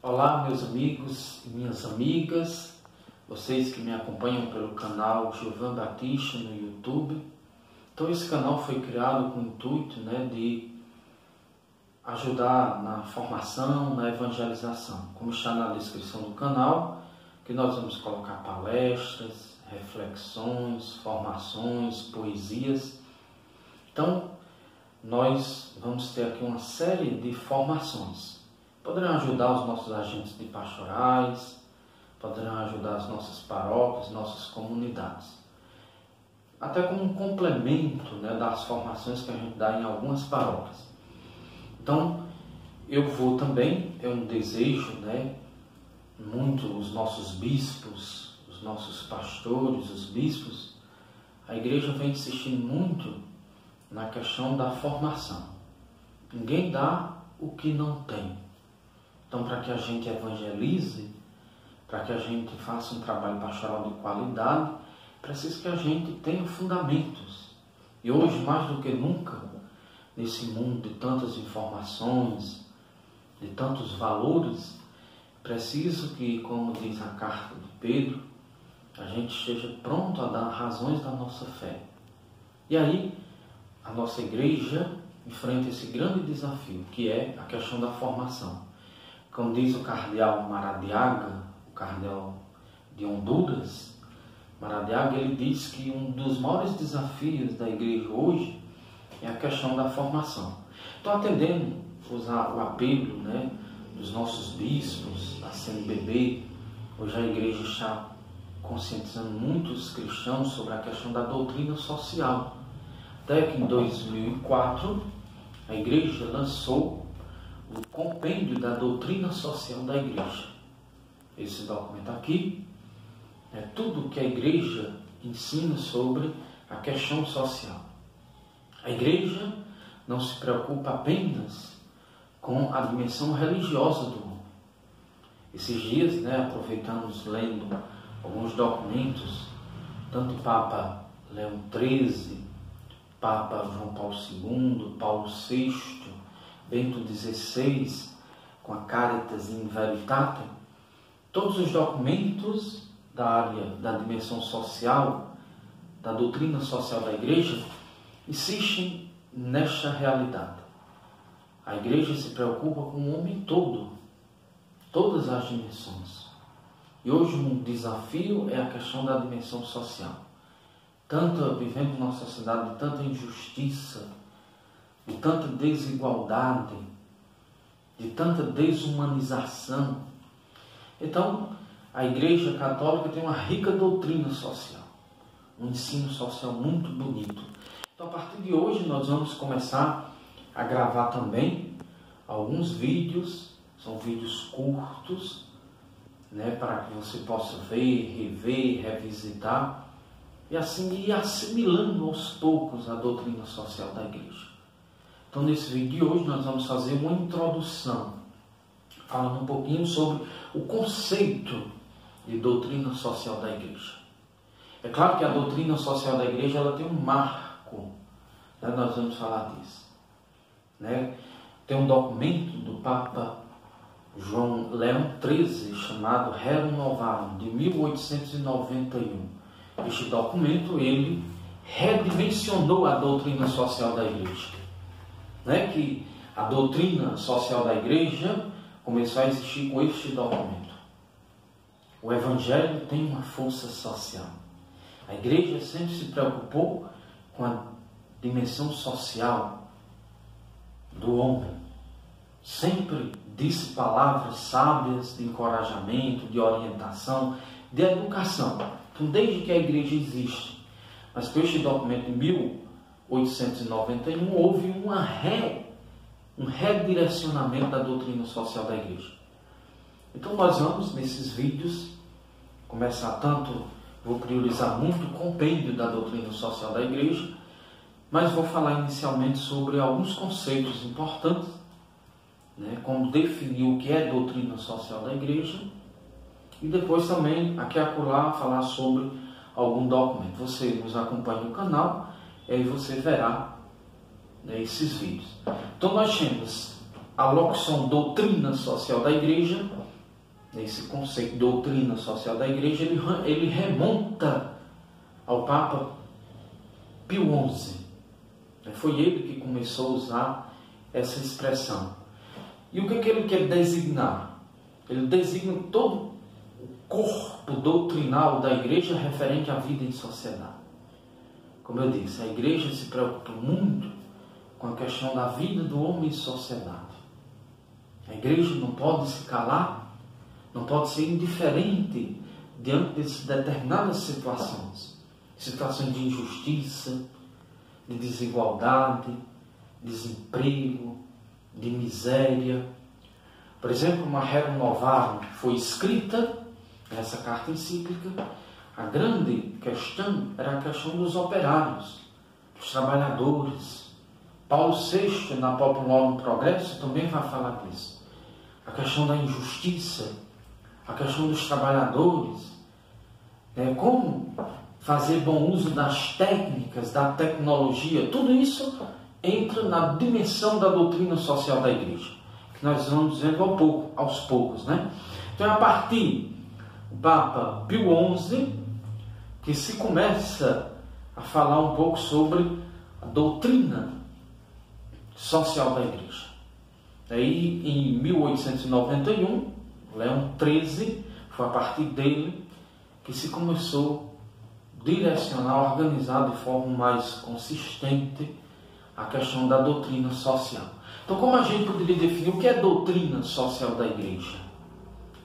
Olá, meus amigos e minhas amigas, vocês que me acompanham pelo canal Giovan Batista no YouTube. Então esse canal foi criado com o intuito de ajudar na formação, na evangelização. Como está na descrição do canal, que nós vamos colocar palestras, reflexões, formações, poesias. Então nós vamos ter aqui uma série de formações. Poderão ajudar os nossos agentes de pastorais, poderão ajudar as nossas paróquias, nossas comunidades. Até como um complemento das formações que a gente dá em algumas paróquias. Então, eu vou também, é um desejo, muito os nossos bispos, os nossos pastores, os bispos, a igreja vem insistindo muito na questão da formação. Ninguém dá o que não tem. Então, para que a gente evangelize, para que a gente faça um trabalho pastoral de qualidade, precisa que a gente tenha fundamentos. E hoje, mais do que nunca, nesse mundo de tantas informações, de tantos valores, preciso que, como diz a carta de Pedro, a gente esteja pronto a dar razões da nossa fé. E aí, a nossa igreja enfrenta esse grande desafio, que é a questão da formação. Como diz o cardeal Maradiaga, o cardeal de Honduras, Maradiaga, ele diz que um dos maiores desafios da igreja hoje é a questão da formação. Estou atendendo o apelo dos nossos bispos, da CNBB. Hoje a igreja está conscientizando muitos cristãos sobre a questão da doutrina social. Até que em 2004 a igreja lançou o compêndio da doutrina social da igreja. Esse documento aqui é tudo que a igreja ensina sobre a questão social. A igreja não se preocupa apenas com a dimensão religiosa do homem. Esses dias, aproveitamos lendo alguns documentos, tanto o Papa Leão XIII, Papa João Paulo II, Paulo VI, Bento XVI, com a Caritas in Veritate, todos os documentos da área da dimensão social, da doutrina social da igreja, insistem nesta realidade. A igreja se preocupa com o homem todo, todas as dimensões. E hoje um desafio é a questão da dimensão social. Vivemos numa sociedade de tanta injustiça, de tanta desigualdade, de tanta desumanização. Então, a Igreja Católica tem uma rica doutrina social, um ensino social muito bonito. Então, a partir de hoje, nós vamos começar a gravar também alguns vídeos, são vídeos curtos, para que você possa ver, rever, revisitar, e assim ir assimilando aos poucos a doutrina social da Igreja. Então, nesse vídeo de hoje, nós vamos fazer uma introdução, falando um pouquinho sobre o conceito de doutrina social da Igreja. É claro que a doutrina social da Igreja ela tem um marco, nós vamos falar disso. Tem um documento do Papa João Leão XIII, chamado Rerum Novarum, de 1891. Este documento, ele redimensionou a doutrina social da Igreja. Que a doutrina social da igreja começou a existir com este documento. O Evangelho tem uma força social. A igreja sempre se preocupou com a dimensão social do homem. Sempre disse palavras sábias de encorajamento, de orientação, de educação. Então, desde que a igreja existe. Mas com este documento de 1891 houve um redirecionamento da doutrina social da igreja. Então nós vamos, nesses vídeos, começar vou priorizar muito o compêndio da doutrina social da igreja, mas vou falar inicialmente sobre alguns conceitos importantes, como definir o que é doutrina social da igreja, e depois também, aqui e acolá, falar sobre algum documento. Você nos acompanha no canal, e aí você verá esses vídeos. Então nós temos a locução doutrina social da igreja, esse conceito de doutrina social da igreja, ele remonta ao Papa Pio XI. Foi ele que começou a usar essa expressão. E o que ele quer designar? Ele designa todo o corpo doutrinal da igreja referente à vida em sociedade. Como eu disse, a igreja se preocupa muito com a questão da vida do homem em sociedade. A igreja não pode se calar, não pode ser indiferente diante de determinadas situações. Situações de injustiça, de desigualdade, desemprego, de miséria. Por exemplo, uma Rerum Novarum foi escrita, essa carta encíclica. A grande questão era a questão dos operários, dos trabalhadores. Paulo VI, na Populorum Progresso, também vai falar disso. A questão da injustiça, a questão dos trabalhadores, como fazer bom uso das técnicas, da tecnologia, tudo isso entra na dimensão da doutrina social da igreja, que nós vamos vendo aos poucos, né? Então é a partir do Papa Pio XI que se começa a falar um pouco sobre a doutrina social da igreja. Aí em 1891, Leão XIII, foi a partir dele que se começou a direcionar, organizar de forma mais consistente a questão da doutrina social. Então, como a gente poderia definir o que é doutrina social da igreja?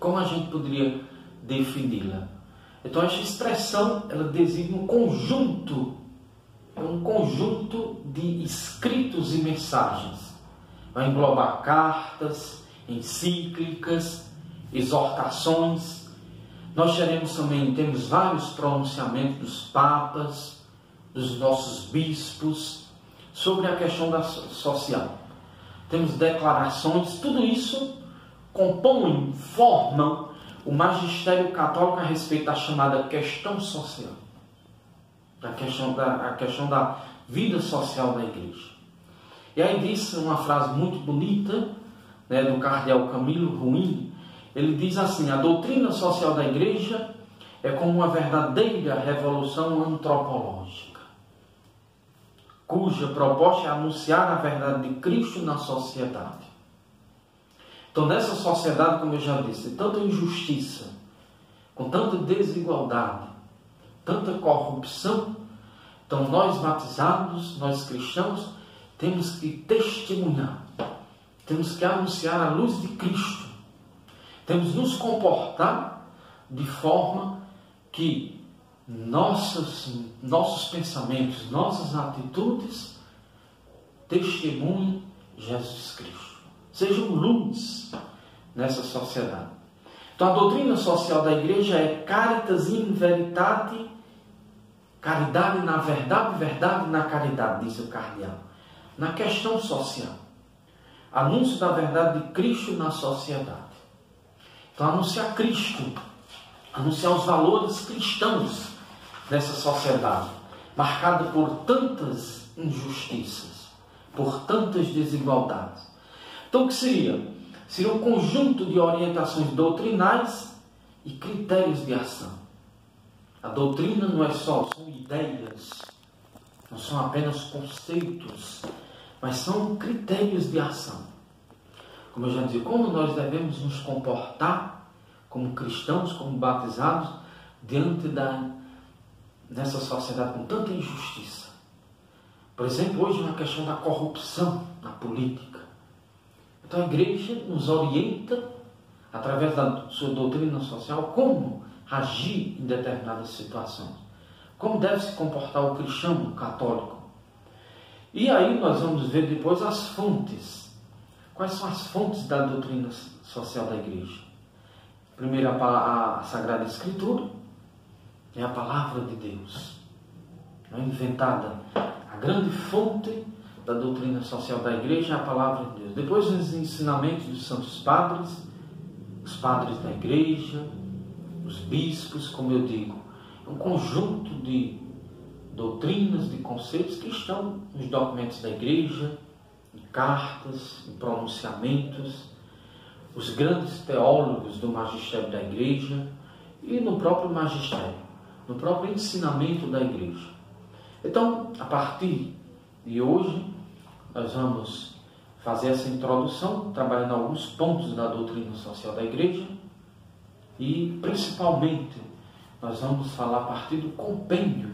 Como a gente poderia defini-la? Então, essa expressão, ela designa um conjunto de escritos e mensagens. Vai englobar cartas, encíclicas, exortações. Nós temos vários pronunciamentos dos papas, dos nossos bispos, sobre a questão social. Temos declarações, tudo isso formam o magistério católico a respeito da chamada questão social, a questão da vida social da igreja. E aí disse uma frase muito bonita, do cardeal Camilo Ruim. Ele diz assim: a doutrina social da igreja é como uma verdadeira revolução antropológica, cuja proposta é anunciar a verdade de Cristo na sociedade. Então, nessa sociedade, como eu já disse, tanta injustiça, com tanta desigualdade, tanta corrupção, então nós batizados, nós cristãos, temos que testemunhar, temos que anunciar a luz de Cristo, temos que nos comportar de forma que nossos pensamentos, nossas atitudes testemunhem Jesus Cristo. Sejam luz nessa sociedade. Então, a doutrina social da igreja é caritas in veritate, caridade na verdade, verdade na caridade, diz o cardeal. Na questão social. Anúncio da verdade de Cristo na sociedade. Então, anunciar Cristo, anunciar os valores cristãos dessa sociedade, marcada por tantas injustiças, por tantas desigualdades. Então, o que seria? Seria um conjunto de orientações doutrinais e critérios de ação. A doutrina não é são ideias, não são apenas conceitos, mas são critérios de ação. Como eu já disse, como nós devemos nos comportar como cristãos, como batizados, diante dessa sociedade com tanta injustiça. Por exemplo, hoje na questão da corrupção na política. Então a igreja nos orienta, através da sua doutrina social, como agir em determinadas situações. Como deve se comportar o cristão, o católico. E aí nós vamos ver depois as fontes. Quais são as fontes da doutrina social da igreja? Primeiro, a Sagrada Escritura é a palavra de Deus. Não é inventada. A grande fonte da doutrina social da igreja é a palavra de Deus. Depois, os ensinamentos dos santos padres, os padres da igreja, os bispos, como eu digo. É um conjunto de doutrinas, de conceitos que estão nos documentos da igreja, em cartas, em pronunciamentos, os grandes teólogos do magistério da igreja e no próprio magistério, no próprio ensinamento da igreja. Então, a partir de hoje, nós vamos fazer essa introdução, trabalhando alguns pontos da doutrina social da igreja e, principalmente, nós vamos falar a partir do compêndio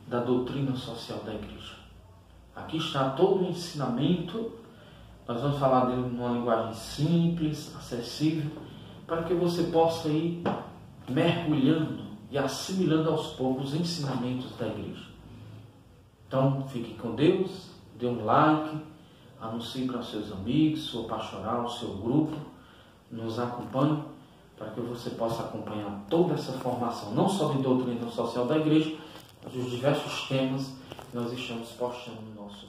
da doutrina social da igreja. Aqui está todo o ensinamento, nós vamos falar dele numa linguagem simples, acessível, para que você possa ir mergulhando e assimilando aos poucos os ensinamentos da igreja. Então, fique com Deus, dê um like, anuncie para seus amigos, sua pastoral, seu grupo, nos acompanhe, para que você possa acompanhar toda essa formação, não só de doutrina social da igreja, mas os diversos temas que nós estamos postando no nosso